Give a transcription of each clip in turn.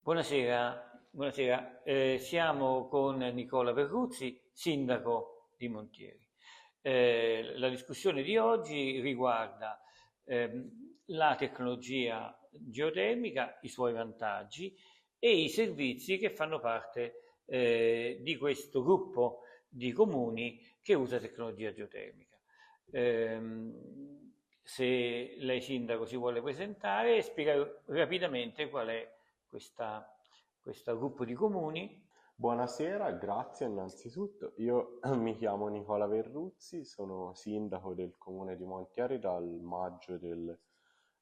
Buonasera, buonasera. Siamo con Nicola Verruzzi, sindaco di Montieri. La discussione di oggi riguarda la tecnologia geotermica, i suoi vantaggi e i servizi che fanno parte di questo gruppo di comuni che usa tecnologia geotermica. Se lei sindaco si vuole presentare e spiegare rapidamente qual è questo gruppo di comuni. Buonasera, grazie innanzitutto. Io mi chiamo Nicola Verruzzi, sono sindaco del comune di Montieri dal maggio del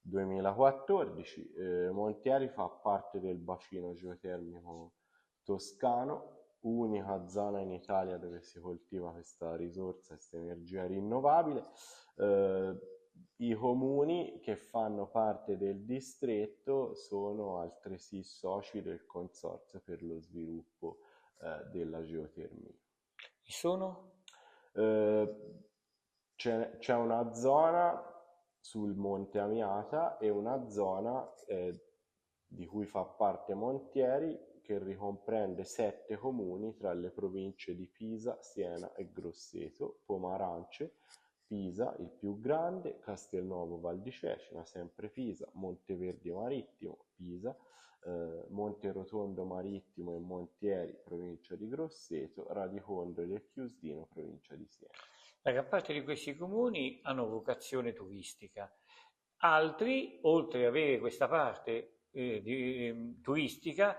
2014. Montieri fa parte del bacino geotermico toscano, unica zona in Italia dove si coltiva questa risorsa, questa energia rinnovabile. Eh, I comuni che fanno parte del distretto sono altresì soci del Consorzio per lo sviluppo della geotermia. Ci sono? Eh, c'è una zona sul Monte Amiata e una zona di cui fa parte Montieri che ricomprende 7 comuni tra le province di Pisa, Siena e Grosseto, Pomarance, Pisa, il più grande, Castelnuovo Val di Cecina, sempre Pisa, Monteverde Marittimo, Pisa, Monterotondo Marittimo e Montieri, provincia di Grosseto, Radicondo ed Chiusdino, provincia di Siena. La gran parte di questi comuni hanno vocazione turistica. Altri, oltre ad avere questa parte turistica,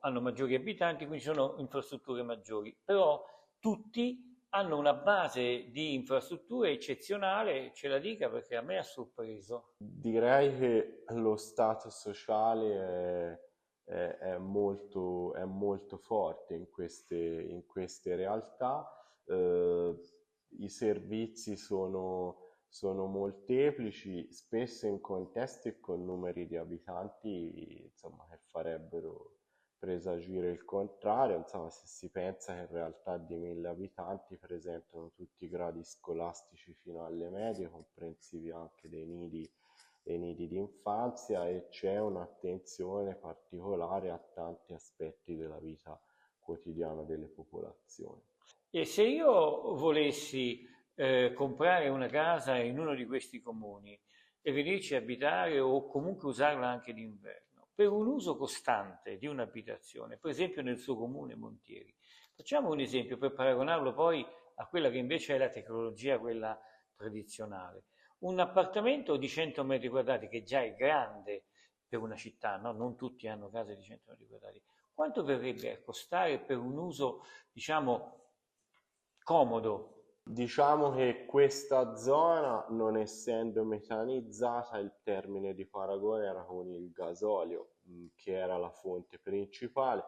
hanno maggiori abitanti, quindi sono infrastrutture maggiori, però tutti hanno una base di infrastrutture eccezionale, ce la dica perché a me ha sorpreso. Direi che lo stato sociale è molto forte in queste realtà. Eh, I servizi sono molteplici, spesso in contesti e con numeri di abitanti, insomma, che farebbero presagire il contrario. Insomma, se si pensa che in realtà di 1000 abitanti presentano tutti i gradi scolastici fino alle medie, comprensivi anche dei nidi di infanzia, e c'è un'attenzione particolare a tanti aspetti della vita quotidiana delle popolazioni. E se io volessi comprare una casa in uno di questi comuni e venirci a abitare o comunque usarla anche d'inverno, per un uso costante di un'abitazione, per esempio nel suo comune Montieri, facciamo un esempio per paragonarlo poi a quella che invece è la tecnologia, quella tradizionale. Un appartamento di 100 metri quadrati, che già è grande per una città, no? Non tutti hanno case di 100 metri quadrati, quanto verrebbe a costare per un uso, diciamo, comodo? Diciamo che questa zona, non essendo metanizzata, il termine di paragone era con il gasolio, che era la fonte principale.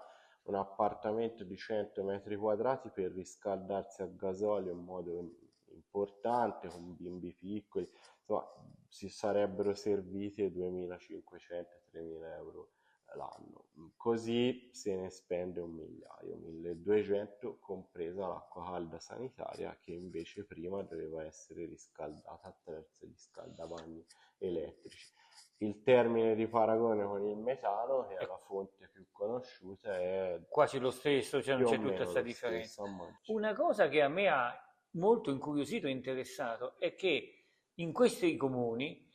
Un appartamento di 100 metri quadrati per riscaldarsi a gasolio in modo importante, con bimbi piccoli, insomma, si sarebbero serviti 2.500-3.000 euro l'anno. Così se ne spende 1 migliaio, 1200, compresa l'acqua calda sanitaria che invece prima doveva essere riscaldata attraverso gli scaldabagni elettrici. Il termine di paragone con il metano, che è È la fonte più conosciuta, è quasi lo stesso, cioè non più o c'è tutta meno questa lo differenza. stesso a maggio. Una cosa che a me ha molto incuriosito e interessato è che in questi comuni,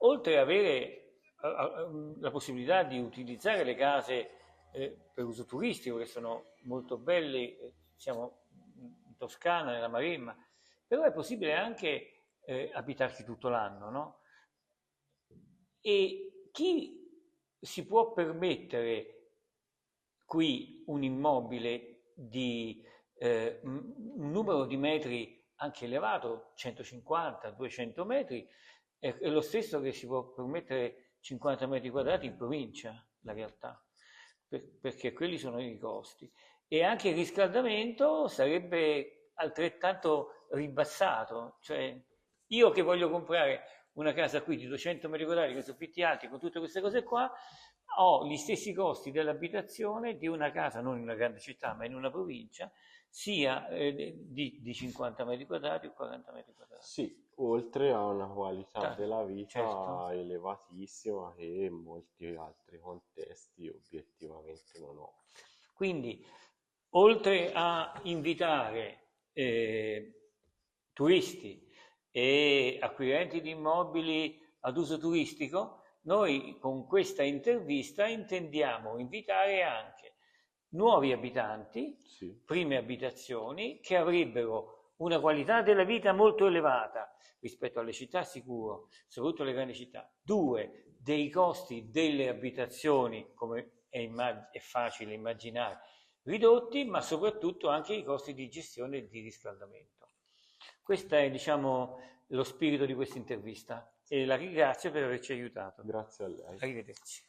oltre ad avere la possibilità di utilizzare le case per uso turistico, che sono molto belli, siamo in Toscana, nella Maremma, però è possibile anche abitarci tutto l'anno, no? E chi si può permettere qui un immobile di un numero di metri anche elevato, 150, 200 metri, è lo stesso che si può permettere 50 metri quadrati in provincia, la realtà, perché quelli sono i costi. E anche il riscaldamento sarebbe altrettanto ribassato, cioè io che voglio comprare una casa qui di 200 metri quadrati con soffitti alti, con tutte queste cose qua, ho gli stessi costi dell'abitazione di una casa, non in una grande città, ma in una provincia, sia di 50 metri quadrati o 40 metri quadrati. Sì, oltre a una qualità della vita certo. elevatissima che in molti altri contesti obiettivamente non ho. Quindi, oltre a invitare turisti e acquirenti di immobili ad uso turistico, noi con questa intervista intendiamo invitare anche nuovi abitanti, Sì. prime abitazioni, che avrebbero una qualità della vita molto elevata rispetto alle città, sicuro, soprattutto le grandi città. 2, dei costi delle abitazioni, come è facile immaginare, ridotti, ma soprattutto anche i costi di gestione e di riscaldamento. Questo è, diciamo, lo spirito di questa intervista e la ringrazio per averci aiutato. Grazie a lei. Arrivederci.